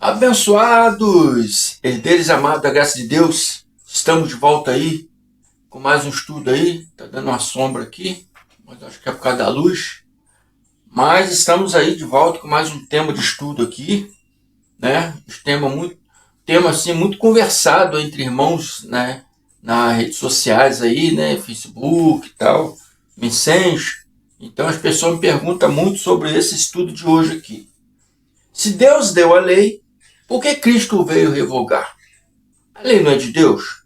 Abençoados, herdeiros amados da graça de Deus, estamos de volta aí com mais um estudo aí. Tá dando uma sombra aqui, mas acho que é por causa da luz. Mas estamos aí de volta com mais um tema de estudo aqui, né? Tema assim muito conversado entre irmãos, né? Nas redes sociais aí, né? Facebook e tal, Messenger. Então as pessoas me perguntam muito sobre esse estudo de hoje aqui. Se Deus deu a lei, por que Cristo veio revogar? A lei não é de Deus?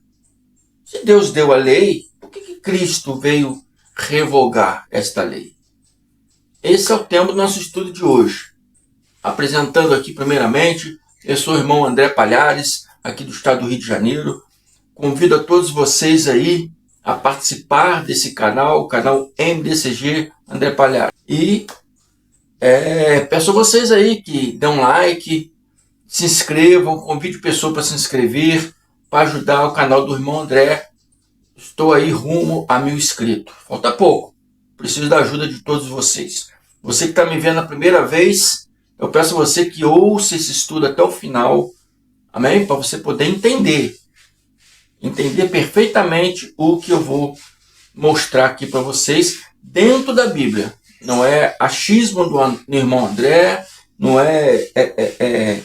Se Deus deu a lei, por que Cristo veio revogar esta lei? Esse é o tema do nosso estudo de hoje. Apresentando aqui primeiramente, eu sou o irmão André Palhares, aqui do estado do Rio de Janeiro. Convido a todos vocês aí a participar desse canal, o canal MDCG André Palhares. E peço a vocês aí que dêem um like, se inscrevam, convide pessoas para se inscrever, para ajudar o canal do irmão André. Estou aí rumo a 1000 inscritos. Falta pouco. Preciso da ajuda de todos vocês. Você que está me vendo a primeira vez, eu peço a você que ouça esse estudo até o final. Amém? Para você poder entender. Entender perfeitamente o que eu vou mostrar aqui para vocês dentro da Bíblia. Não é achismo do irmão André, não é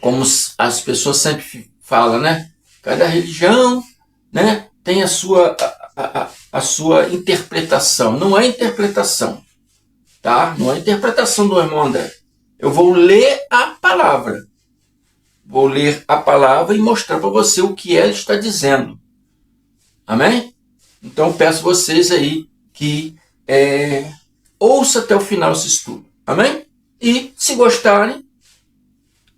como as pessoas sempre falam, né? Cada religião, né, tem a sua interpretação. Não é interpretação, tá? Não é interpretação do irmão André. Eu vou ler a palavra. Vou ler a palavra e mostrar para você o que ela está dizendo. Amém? Então peço vocês aí que ouça até o final esse estudo. Amém? E se gostarem,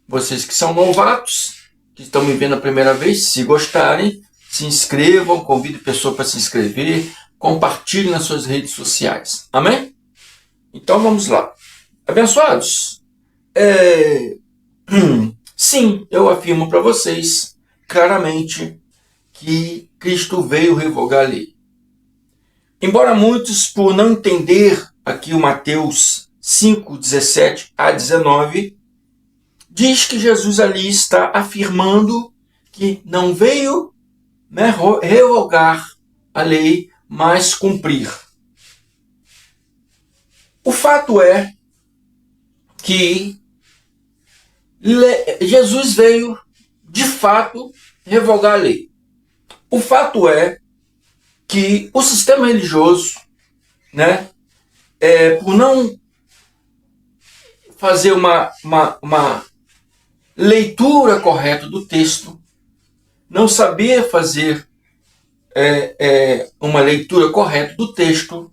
vocês que são novatos, que estão me vendo a primeira vez, se gostarem, se inscrevam, convide pessoas para se inscrever, compartilhem nas suas redes sociais. Amém? Então vamos lá. Abençoados, sim, eu afirmo para vocês claramente que Cristo veio revogar a lei. Embora muitos, por não entender aqui o Mateus 5, 17 a 19, diz que Jesus ali está afirmando que não veio, né, revogar a lei, mas cumprir. O fato é que Jesus veio, de fato, revogar a lei. O fato é que o sistema religioso, né, por não fazer uma leitura correta do texto, não saber fazer uma leitura correta do texto,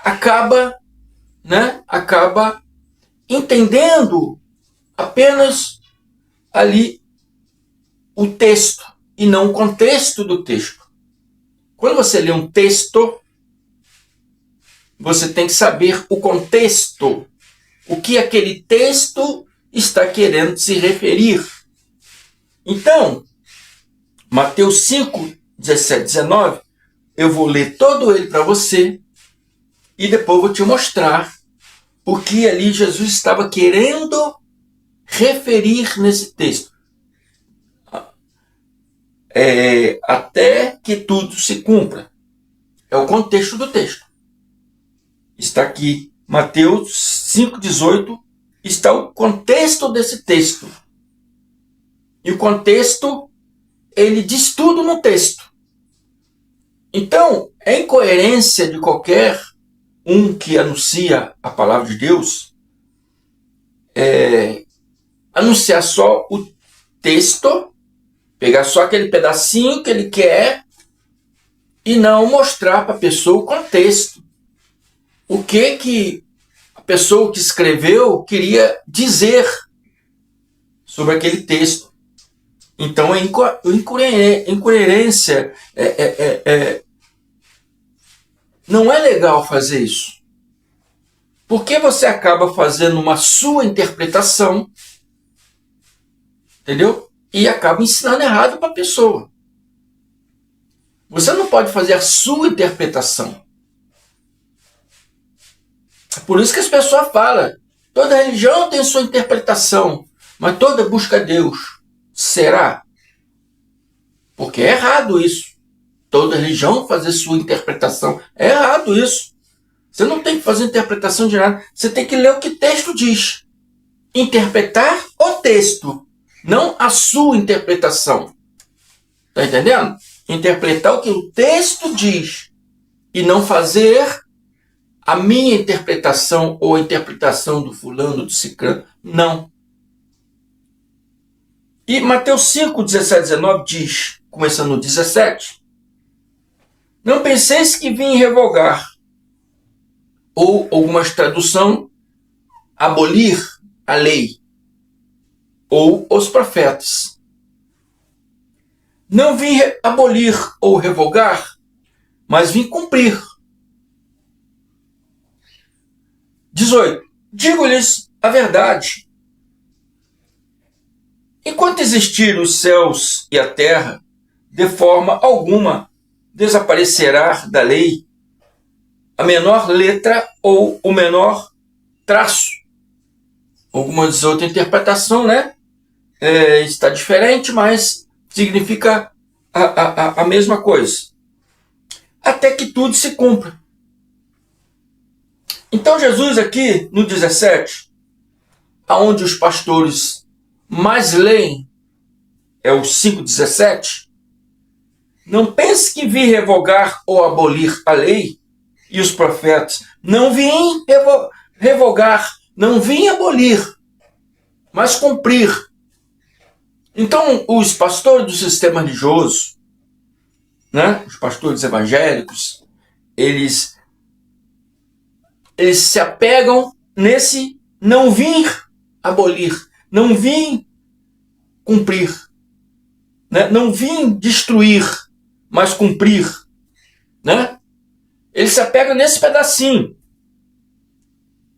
acaba entendendo apenas ali o texto e não o contexto do texto. Quando você lê um texto, você tem que saber o contexto, o que aquele texto está querendo se referir. Então, Mateus 5, 17, 19, eu vou ler todo ele para você e depois vou te mostrar o que ali Jesus estava querendo referir nesse texto. Até que tudo se cumpra. É o contexto do texto. Está aqui, Mateus 5,18, está o contexto desse texto. E o contexto, ele diz tudo no texto. Então, é incoerência de qualquer um que anuncia a palavra de Deus anunciar só o texto, pegar só aquele pedacinho que ele quer e não mostrar para a pessoa o contexto. O que a pessoa que escreveu queria dizer sobre aquele texto. Então é incoerência. Não é legal fazer isso. Porque você acaba fazendo uma sua interpretação, entendeu? E acaba ensinando errado para a pessoa. Você não pode fazer a sua interpretação. É por isso que as pessoas falam Toda religião tem sua interpretação, mas toda busca Deus. Será? Porque é errado isso. Toda religião fazer sua interpretação. É errado isso. Você não tem que fazer interpretação de nada. Você tem que ler o que o texto diz. Interpretar o texto, não a sua interpretação. Está entendendo? Interpretar o que o texto diz e não fazer a minha interpretação ou a interpretação do fulano, do ciclano. Não. E Mateus 5, 17, 19 diz, começando no 17, não penseis que vim revogar, ou algumas traduções, abolir a lei, ou os profetas. Não vim abolir ou revogar, mas vim cumprir. 18. Digo-lhes a verdade. Enquanto existirem os céus e a terra, de forma alguma desaparecerá da lei a menor letra ou o menor traço. Algumas outra interpretação, né? Está diferente, mas significa a mesma coisa. Até que tudo se cumpra. Então Jesus aqui, no 17, aonde os pastores mais leem, é o 5,17, não pense que vim revogar ou abolir a lei e os profetas. Não vim revogar, não vim abolir, mas cumprir. Então, os pastores do sistema religioso, né, os pastores evangélicos, eles se apegam nesse não vim abolir, não vim cumprir, né? Não vim destruir, mas cumprir, né? Eles se apegam nesse pedacinho.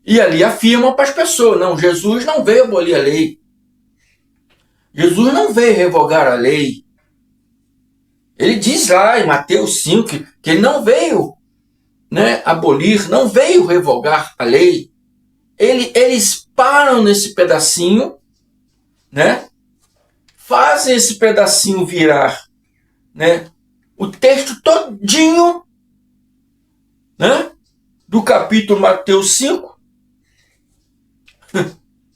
E ali afirmam para as pessoas, não, Jesus não veio abolir a lei. Jesus não veio revogar a lei. Ele diz lá em Mateus 5 que ele não veio, né, abolir, não veio revogar a lei. Eles param nesse pedacinho, né? Fazem esse pedacinho virar, né, o texto todinho, né, do capítulo Mateus 5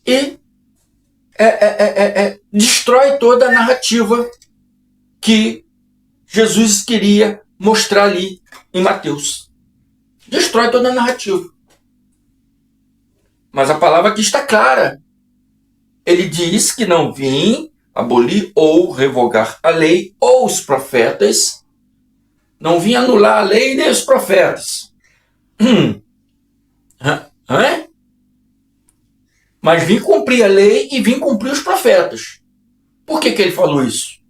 e destrói toda a narrativa que Jesus queria mostrar ali em Mateus. Destrói toda a narrativa. Mas a palavra aqui está clara. Ele diz que não vim abolir ou revogar a lei ou os profetas. Não vim anular a lei nem os profetas. Mas vim cumprir a lei e vim cumprir os profetas. Por que ele falou isso?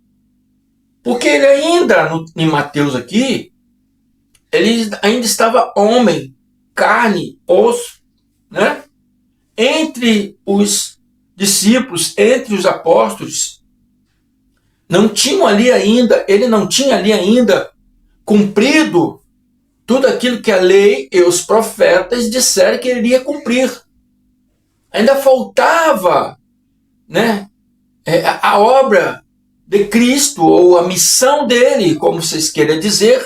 Porque ele ainda, em Mateus aqui, ele ainda estava homem, carne, osso, né? Entre os discípulos, entre os apóstolos, ele não tinha ali ainda cumprido tudo aquilo que a lei e os profetas disseram que ele iria cumprir. Ainda faltava, né, a obra de Cristo, ou a missão dele, como vocês queiram dizer,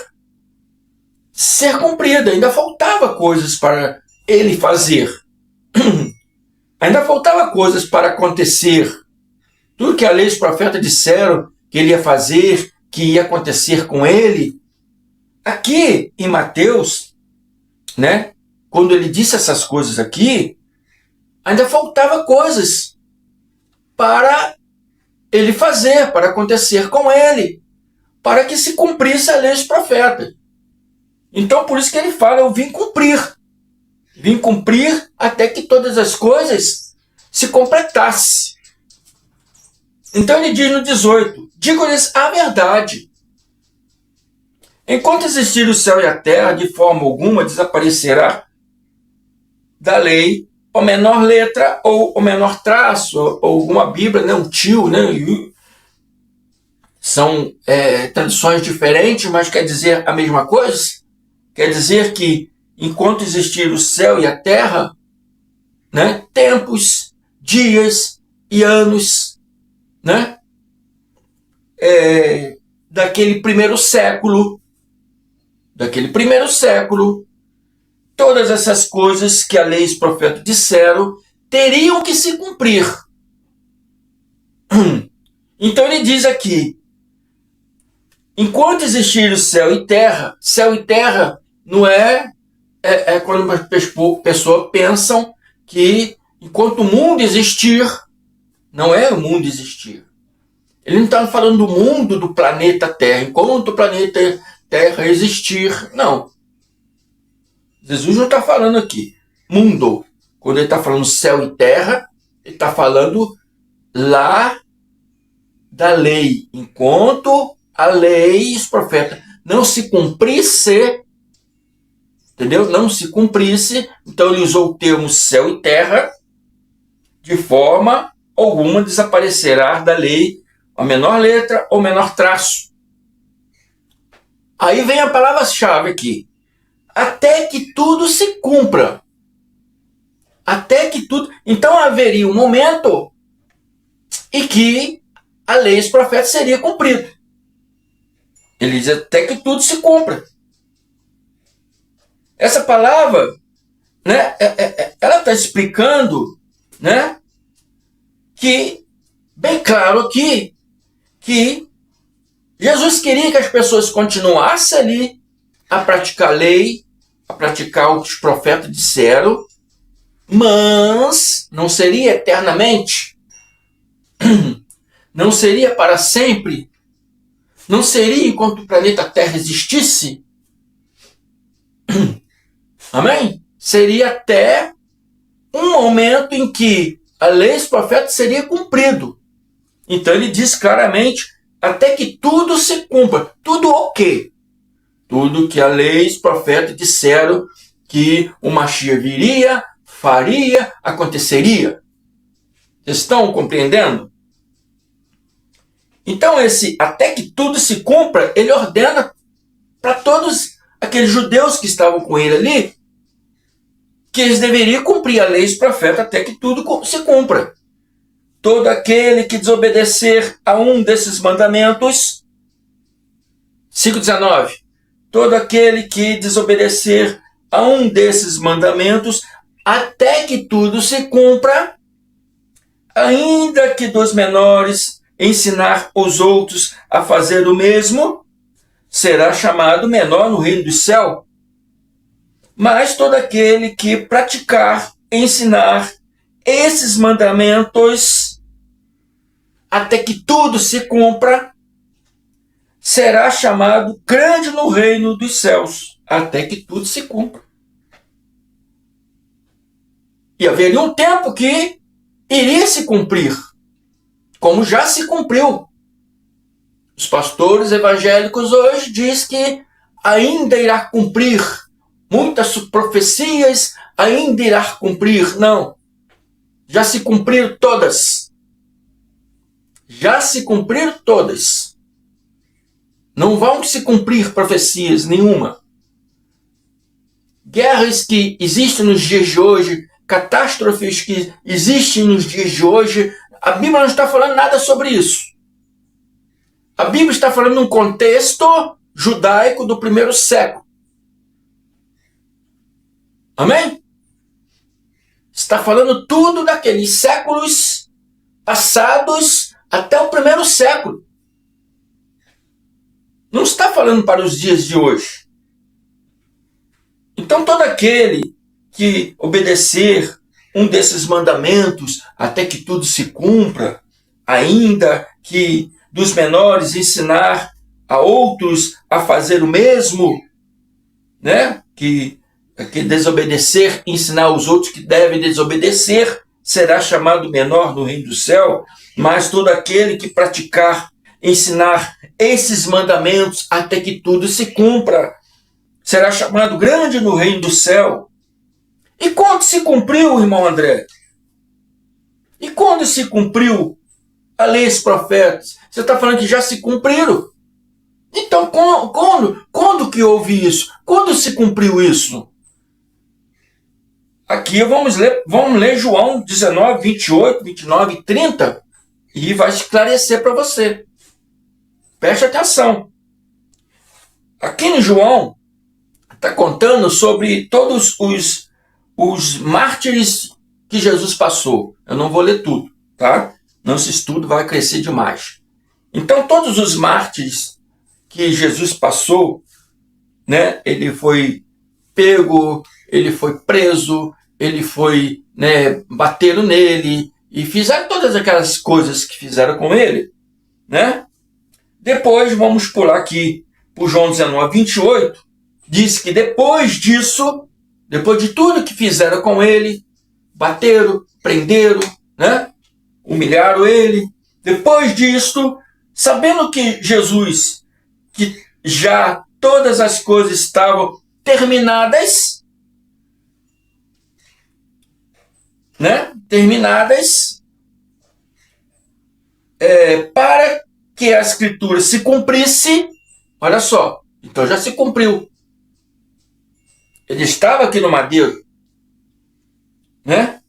ser cumprida. Ainda faltava coisas para ele fazer. Ainda faltava coisas para acontecer. Tudo que a lei e os profetas disseram que ele ia fazer, que ia acontecer com ele. Aqui em Mateus, né, quando ele disse essas coisas aqui, ainda faltava coisas para ele fazer, para acontecer com ele, para que se cumprisse a lei dos profetas. Então, por isso que ele fala, eu vim cumprir. Vim cumprir até que todas as coisas se completassem. Então ele diz no 18, digo-lhes a verdade. Enquanto existir o céu e a terra, de forma alguma desaparecerá da lei a menor letra ou o menor traço, ou alguma Bíblia, né, um tio, né, são traduções diferentes, mas quer dizer a mesma coisa. Quer dizer que enquanto existir o céu e a terra, né? Tempos, dias e anos, né? Daquele primeiro século, todas essas coisas que a lei e os profetas disseram teriam que se cumprir. Então ele diz aqui, enquanto existir o céu e terra não é quando as pessoas pensam que enquanto o mundo existir, não é o mundo existir. Ele não está falando do mundo do planeta Terra, enquanto o planeta Terra existir, não. Jesus não está falando aqui mundo. Quando ele está falando céu e terra, ele está falando lá da lei. Enquanto a lei e os profetas não se cumprisse, entendeu? Não se cumprisse, então ele usou o termo céu e terra, de forma alguma desaparecerá da lei a menor letra ou menor traço. Aí vem a palavra-chave aqui. Até que tudo se cumpra. Até que tudo... Então haveria um momento em que a lei e os profetas seria cumprido. Ele diz até que tudo se cumpra. Essa palavra, né, ela está explicando, né, que, bem claro aqui, que Jesus queria que as pessoas continuassem ali a praticar a lei, a praticar o que os profetas disseram, mas não seria eternamente, não seria para sempre, não seria enquanto o planeta Terra existisse. Amém? Seria até um momento em que a lei e os profetas seria cumprido. Então ele diz claramente, até que tudo se cumpra. Tudo o quê? Tudo que a lei e os profetas disseram que o Mashiach viria, faria, aconteceria. Vocês estão compreendendo? Então esse até que tudo se cumpra, ele ordena para todos aqueles judeus que estavam com ele ali, que eles deveriam cumprir a lei e os profetas até que tudo se cumpra. Todo aquele que desobedecer a um desses mandamentos, 5:19, todo aquele que desobedecer a um desses mandamentos, até que tudo se cumpra, ainda que dos menores ensinar os outros a fazer o mesmo, será chamado menor no reino do céu. Mas todo aquele que praticar, ensinar esses mandamentos, até que tudo se cumpra, será chamado grande no reino dos céus. Até que tudo se cumpra. E haveria um tempo que iria se cumprir, como já se cumpriu. Os pastores evangélicos hoje dizem que ainda irá cumprir. Muitas profecias ainda irá cumprir. Não. Já se cumpriram todas. Já se cumpriram todas. Não vão se cumprir profecias nenhuma. Guerras que existem nos dias de hoje, catástrofes que existem nos dias de hoje, a Bíblia não está falando nada sobre isso. A Bíblia está falando num contexto judaico do primeiro século. Amém? Está falando tudo daqueles séculos passados até o primeiro século. Não está falando para os dias de hoje. Então todo aquele que obedecer um desses mandamentos até que tudo se cumpra, ainda que dos menores ensinar a outros a fazer o mesmo, né? Que desobedecer, ensinar os outros que devem desobedecer, será chamado menor no reino do céu. Mas todo aquele que praticar, ensinar esses mandamentos até que tudo se cumpra, será chamado grande no reino do céu. E quando se cumpriu, irmão André? E quando se cumpriu a lei e os profetas? Você está falando que já se cumpriram. Então, quando que houve isso? Quando se cumpriu isso? aqui vamos ler João 19, 28, 29 e 30 e vai esclarecer para você. Preste atenção. Aqui no João está contando sobre todos os mártires que Jesus passou. Eu não vou ler tudo, tá? Não, esse estudo vai crescer demais. Então, todos os mártires que Jesus passou, né? Ele foi pego, ele foi preso, ele foi, né, bateram nele e fizeram todas aquelas coisas que fizeram com ele, né? Depois, vamos pular aqui para o João 19, 28, diz que depois disso, depois de tudo que fizeram com ele, bateram, prenderam, né? Humilharam ele. Depois disso, sabendo que Jesus, que já todas as coisas estavam terminadas, né? Terminadas, para que a Escritura se cumprisse. Olha só, então já se cumpriu. Ele estava aqui no madeiro, né?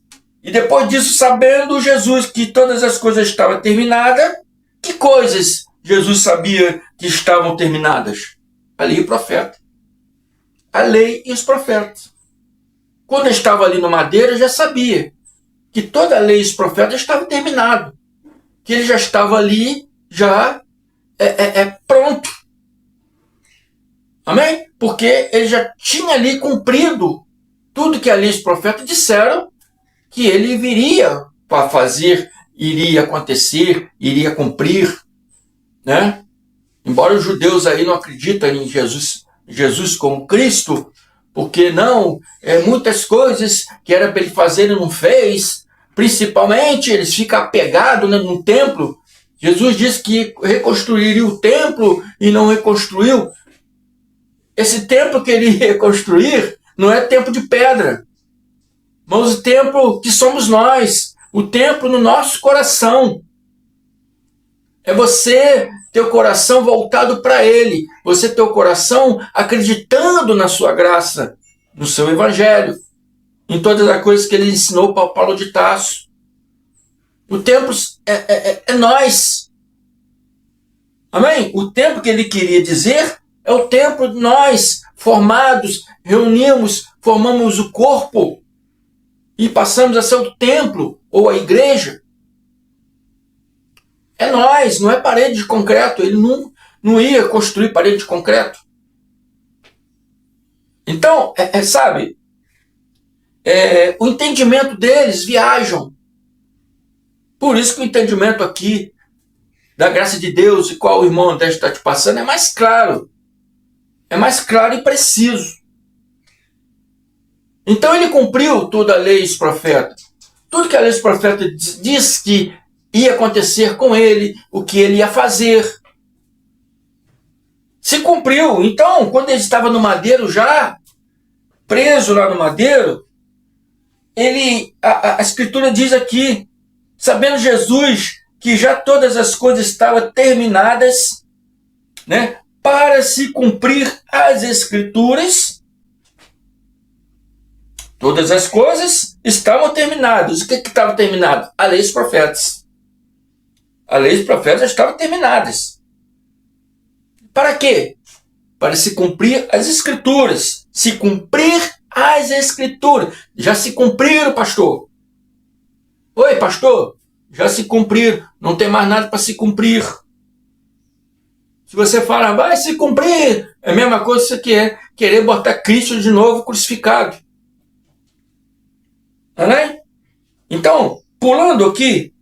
E depois disso, sabendo Jesus que todas as coisas estavam terminadas, que coisas Jesus sabia que estavam terminadas? A lei e o profeta. A lei e os profetas. Quando ele estava ali no madeiro, já sabia que toda a lei e os profetas estavam terminados. Que ele já estava ali, já pronto. Amém? Porque ele já tinha ali cumprido tudo que a lei e os profetas disseram que ele viria para fazer, iria acontecer, iria cumprir, né? Embora os judeus aí não acreditem em Jesus como Cristo, porque não, muitas coisas que era para ele fazer ele não fez, principalmente eles ficam apegados, né, no templo. Jesus disse que reconstruiria o templo e não reconstruiu. Esse templo que ele ia reconstruir não é templo de pedra, mas o templo que somos nós, o templo no nosso coração. É você ter o coração voltado para Ele, você ter o coração acreditando na sua graça, no seu evangelho, em todas as coisas que ele ensinou para Paulo de Tarso. O templo é nós. Amém? O templo que ele queria dizer é o templo de nós, formados, reunimos, formamos o corpo e passamos a ser o templo ou a igreja. É nós, não é parede de concreto. Ele não ia construir parede de concreto. Então, sabe, o entendimento deles viajam. Por isso que o entendimento aqui da graça de Deus e qual o irmão André está te passando é mais claro. É mais claro e preciso. Então ele cumpriu toda a lei e os profetas. Tudo que a lei e os profetas diz que ia acontecer com ele, o que ele ia fazer. Se cumpriu. Então, quando ele estava no madeiro já, preso lá no madeiro, a Escritura diz aqui, sabendo Jesus que já todas as coisas estavam terminadas, né, para se cumprir as Escrituras, todas as coisas estavam terminadas. O que estava terminado? A lei e os profetas. A lei e os profetas estavam terminadas. Para quê? Para se cumprir as Escrituras. Se cumprir as Escrituras. Já se cumpriram, pastor. Oi, pastor. Já se cumpriram. Não tem mais nada para se cumprir. Se você fala, vai se cumprir, é a mesma coisa que você querer botar Cristo de novo crucificado. Amém? Então, pulando aqui,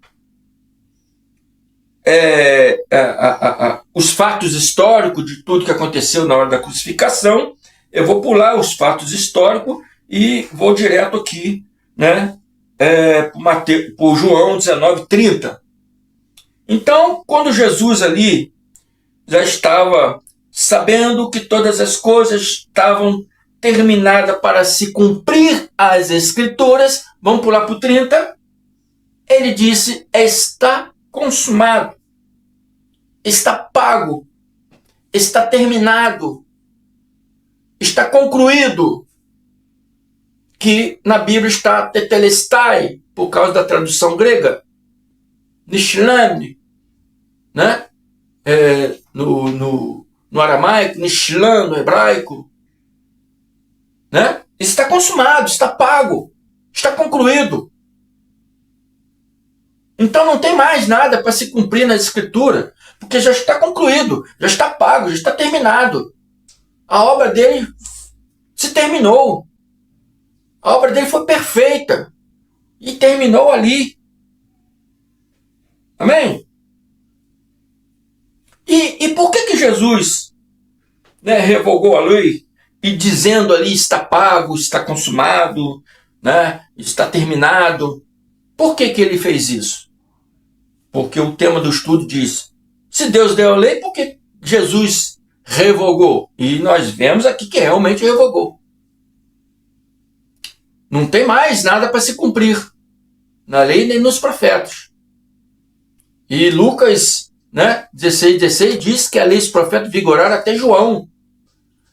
os fatos históricos de tudo que aconteceu na hora da crucificação, eu vou pular os fatos históricos e vou direto aqui, né, para João 19, 30. Então, quando Jesus ali já estava sabendo que todas as coisas estavam terminadas para se cumprir as Escrituras, vamos pular para o 30, ele disse, está consumado, está pago, está terminado, está concluído. que na Bíblia está tetelestai, por causa da tradução grega, nishlane, né? No aramaico, nishlan, no hebraico, né? Isso está consumado, está pago, está concluído. Então não tem mais nada para se cumprir na Escritura, porque já está concluído, já está pago, já está terminado. A obra dele se terminou. A obra dele foi perfeita e terminou ali. Amém? E por que Jesus, né, revogou a lei e dizendo ali está pago, está consumado, né, está terminado? Por que ele fez isso? Porque o tema do estudo diz, se Deus deu a lei, por que Jesus revogou? E nós vemos aqui que realmente revogou. Não tem mais nada para se cumprir na lei nem nos profetas. E Lucas, né, 16 diz que a lei dos profetas vigoraram até João.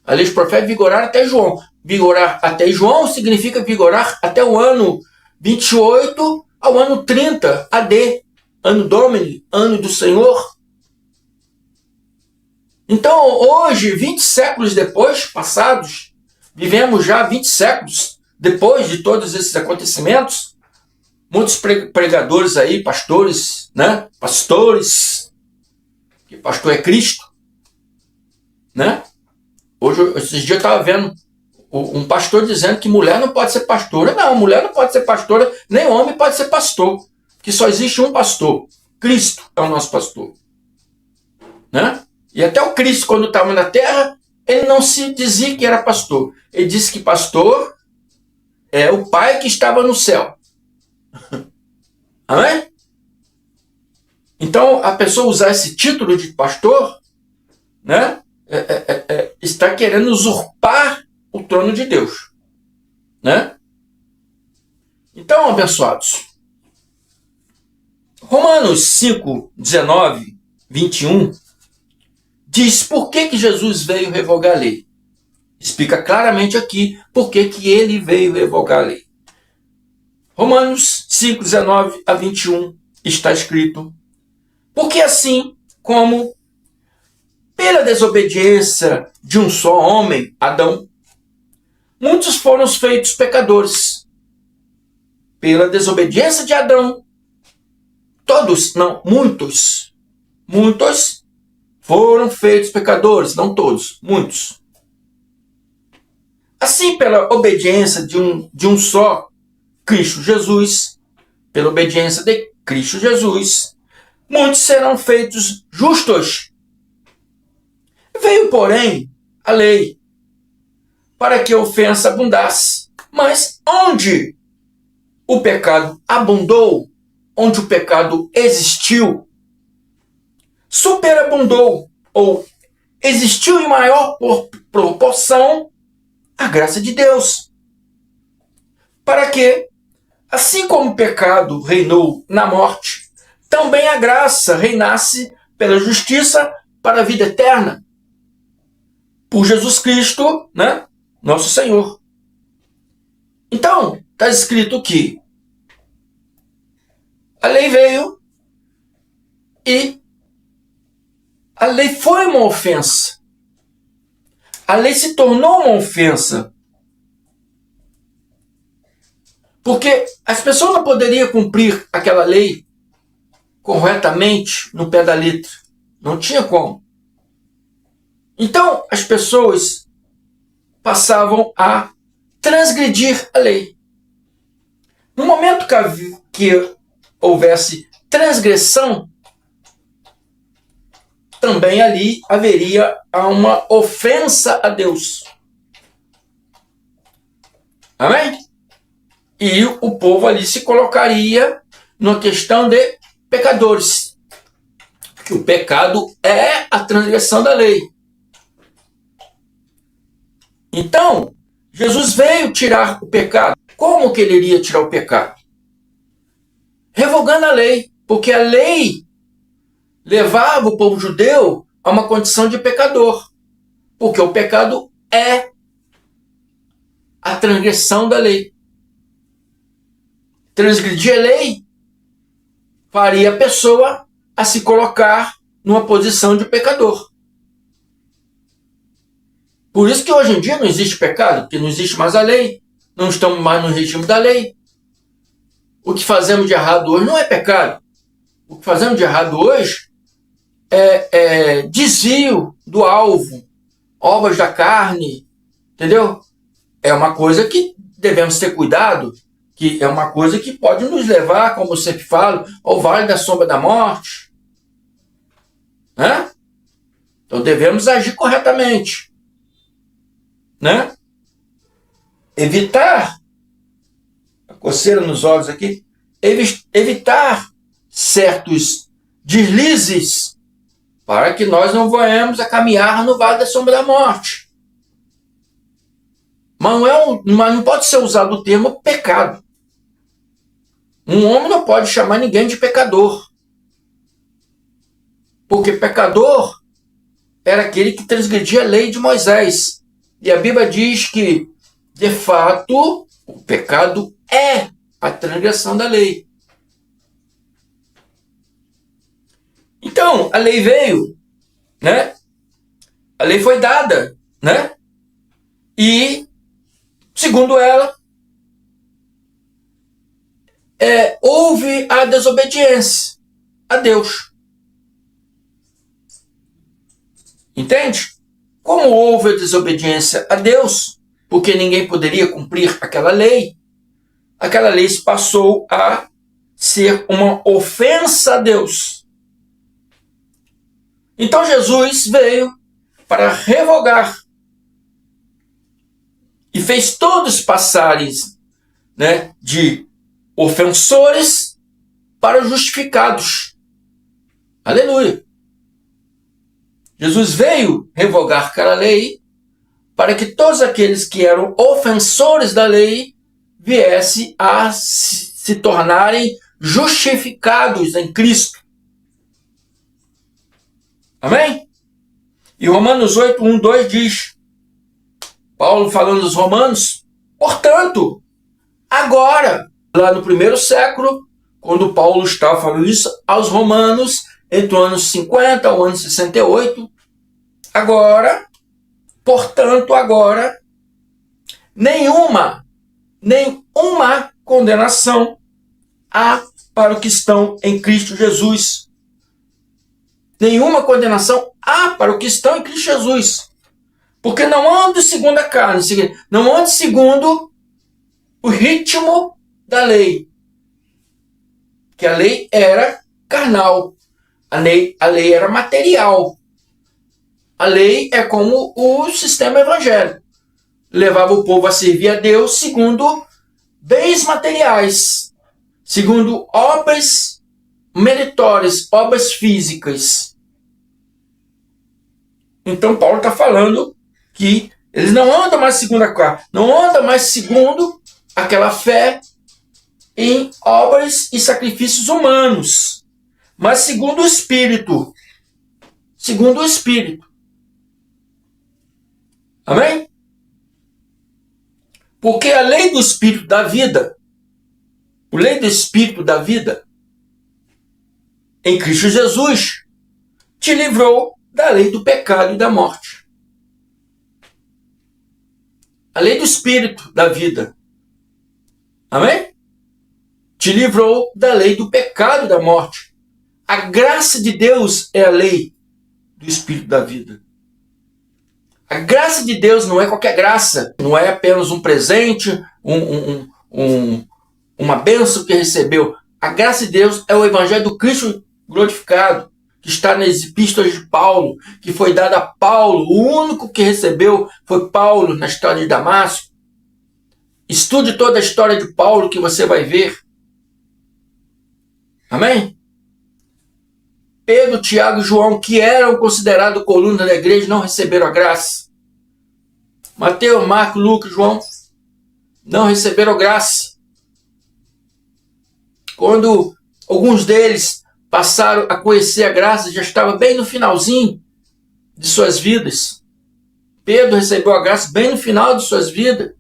A lei dos profetas vigoraram até João. Vigorar até João significa vigorar até o ano 28 ao ano 30 AD. Ano Domini, ano do Senhor. Então, hoje, 20 séculos depois, passados, vivemos já 20 séculos depois de todos esses acontecimentos, muitos pregadores aí, pastores, né? Pastores, que pastor é Cristo, né? Hoje, esses dias eu estava vendo um pastor dizendo que mulher não pode ser pastora. Não, mulher não pode ser pastora, nem homem pode ser pastor. Que só existe um pastor. Cristo é o nosso pastor. Né? E até o Cristo, quando estava na terra, ele não se dizia que era pastor. Ele disse que pastor é o Pai que estava no céu. Amém? Então, a pessoa usar esse título de pastor, né, está querendo usurpar o trono de Deus. Né? Então, abençoados, Romanos 5, 19, 21, diz por que Jesus veio revogar a lei. Explica claramente aqui por que ele veio revogar a lei. Romanos 5, 19 a 21 está escrito, porque assim como pela desobediência de um só homem, Adão, muitos foram feitos pecadores. Pela desobediência de Adão, todos, não, muitos foram feitos pecadores, não todos, muitos. Assim, pela obediência de um só Cristo Jesus, pela obediência de Cristo Jesus, muitos serão feitos justos. Veio, porém, a lei, para que a ofensa abundasse. Mas onde o pecado abundou, onde o pecado existiu, superabundou, ou existiu em maior proporção, a graça de Deus. Para que, assim como o pecado reinou na morte, também a graça reinasse pela justiça para a vida eterna. Por Jesus Cristo, né, nosso Senhor. Então, está escrito que a lei veio e a lei foi uma ofensa. A lei se tornou uma ofensa. Porque as pessoas não poderiam cumprir aquela lei corretamente no pé da letra. Não tinha como. Então, as pessoas passavam a transgredir a lei. No momento que houvesse transgressão, também ali haveria uma ofensa a Deus. Amém? E o povo ali se colocaria numa questão de pecadores. Porque o pecado é a transgressão da lei. Então, Jesus veio tirar o pecado. Como que ele iria tirar o pecado? Revogando a lei. Porque a lei levava o povo judeu a uma condição de pecador. Porque o pecado é a transgressão da lei. transgredir a lei faria a pessoa a se colocar numa posição de pecador. Por isso que hoje em dia não existe pecado, porque não existe mais a lei, não estamos mais no regime da lei. O que fazemos de errado hoje não é pecado. O que fazemos de errado hoje é desvio do alvo, obras da carne, entendeu? É uma coisa que devemos ter cuidado, que é uma coisa que pode nos levar, como eu sempre falo, ao vale da sombra da morte. Né? Então devemos agir corretamente. Né? Evitar, a coceira nos olhos aqui, evitar certos deslizes para que nós não venhamos a caminhar no vale da sombra da morte. Mas não pode ser usado o termo pecado. Um homem não pode chamar ninguém de pecador. Porque pecador era aquele que transgredia a lei de Moisés. E a Bíblia diz que, de fato, o pecado é a transgressão da lei. Então, a lei veio, né? A lei foi dada, né? E, segundo ela, houve a desobediência a Deus. Entende? Como houve a desobediência a Deus, porque ninguém poderia cumprir aquela lei se passou a ser uma ofensa a Deus. Então Jesus veio para revogar e fez todos passarem, né, de ofensores para justificados. Aleluia! Jesus veio revogar aquela lei para que todos aqueles que eram ofensores da lei viessem a se tornarem justificados em Cristo. Amém? E Romanos 8, 1, 2 diz, Paulo falando dos romanos, portanto, agora, lá no primeiro século, quando Paulo estava falando isso aos romanos, entre o ano 50 ao ano 68, portanto, nenhuma condenação há para os que estão em Cristo Jesus. Nenhuma condenação há para os que estão em Cristo Jesus. Porque não ande segundo a carne, não ande segundo o ritmo da lei. Que a lei era carnal. A lei era material. A lei é como o sistema evangélico. Levava o povo a servir a Deus segundo bens materiais, segundo obras meritórias, obras físicas. Então Paulo está falando que eles não andam mais segundo a carne, não andam mais segundo aquela fé em obras e sacrifícios humanos, mas segundo o Espírito. Segundo o Espírito. Amém? Porque a lei do Espírito da vida, em Cristo Jesus, te livrou da lei do pecado e da morte. A lei do Espírito da vida. Amém? Te livrou da lei do pecado e da morte. A graça de Deus é a lei do Espírito da vida. A graça de Deus não é qualquer graça, não é apenas um presente, uma bênção que recebeu. A graça de Deus é o Evangelho do Cristo glorificado, que está nas epístolas de Paulo, que foi dado a Paulo. O único que recebeu foi Paulo na história de Damasco. Estude toda a história de Paulo que você vai ver. Amém? Pedro, Tiago e João, que eram considerados colunas da igreja, não receberam a graça. Mateus, Marcos, Lucas, João não receberam a graça. Quando alguns deles passaram a conhecer a graça, já estava bem no finalzinho de suas vidas. Pedro recebeu a graça bem no final de suas vidas.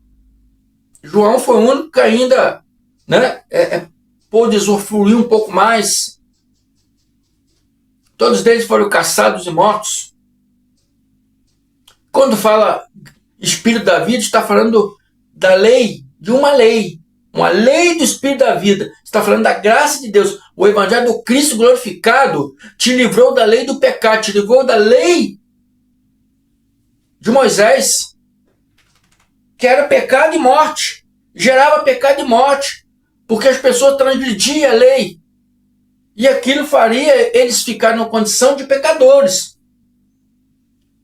João foi o único que ainda né, pôde usufruir um pouco mais. Todos eles foram caçados e mortos. Quando fala Espírito da vida, está falando da lei, de uma lei do Espírito da vida. Está falando da graça de Deus. O Evangelho do Cristo glorificado te livrou da lei do pecado, te livrou da lei de Moisés, que era pecado e morte, gerava pecado e morte, porque as pessoas transgrediam a lei, e aquilo faria eles ficarem na condição de pecadores.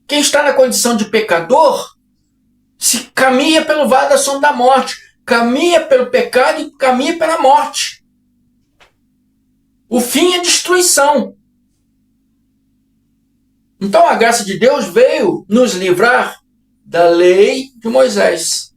Quem está na condição de pecador, se caminha pelo vale da sombra da morte, caminha pelo pecado e caminha pela morte. O fim é destruição. Então a graça de Deus veio nos livrar da lei de Moisés.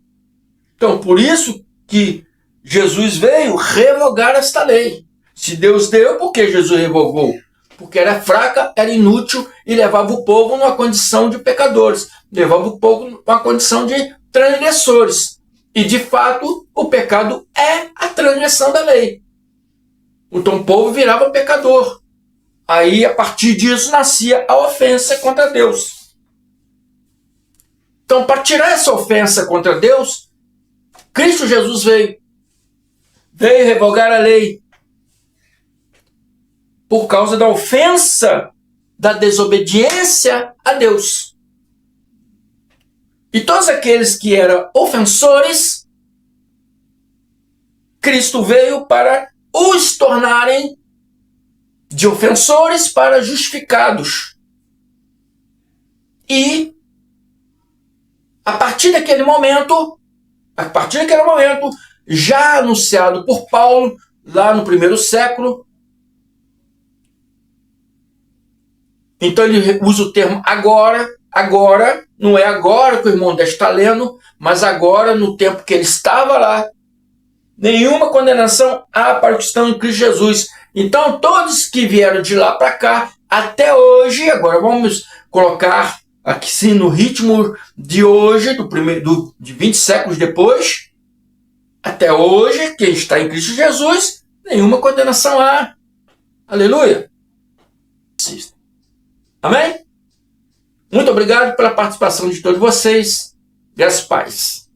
Então por isso que Jesus veio revogar esta lei. Se Deus deu, por que Jesus revogou? Porque era fraca, era inútil e levava o povo numa condição de pecadores. Levava o povo numa condição de transgressores. E de fato, o pecado é a transgressão da lei. Então o povo virava pecador. Aí, a partir disso, nascia a ofensa contra Deus. Então, para tirar essa ofensa contra Deus, Cristo Jesus veio revogar a lei por causa da ofensa, da desobediência a Deus. E todos aqueles que eram ofensores, Cristo veio para os tornarem de ofensores para justificados. E a partir daquele momento, já anunciado por Paulo, lá no primeiro século, então ele usa o termo agora, não é agora que o irmão Deste está lendo, mas agora, no tempo que ele estava lá, nenhuma condenação há para os que estão em Cristo Jesus. Então, todos que vieram de lá para cá, até hoje, agora vamos colocar aqui sim no ritmo de hoje, de 20 séculos depois, até hoje, quem está em Cristo Jesus, nenhuma condenação há. Aleluia. Amém? Muito obrigado pela participação de todos vocês. Graças a Deus.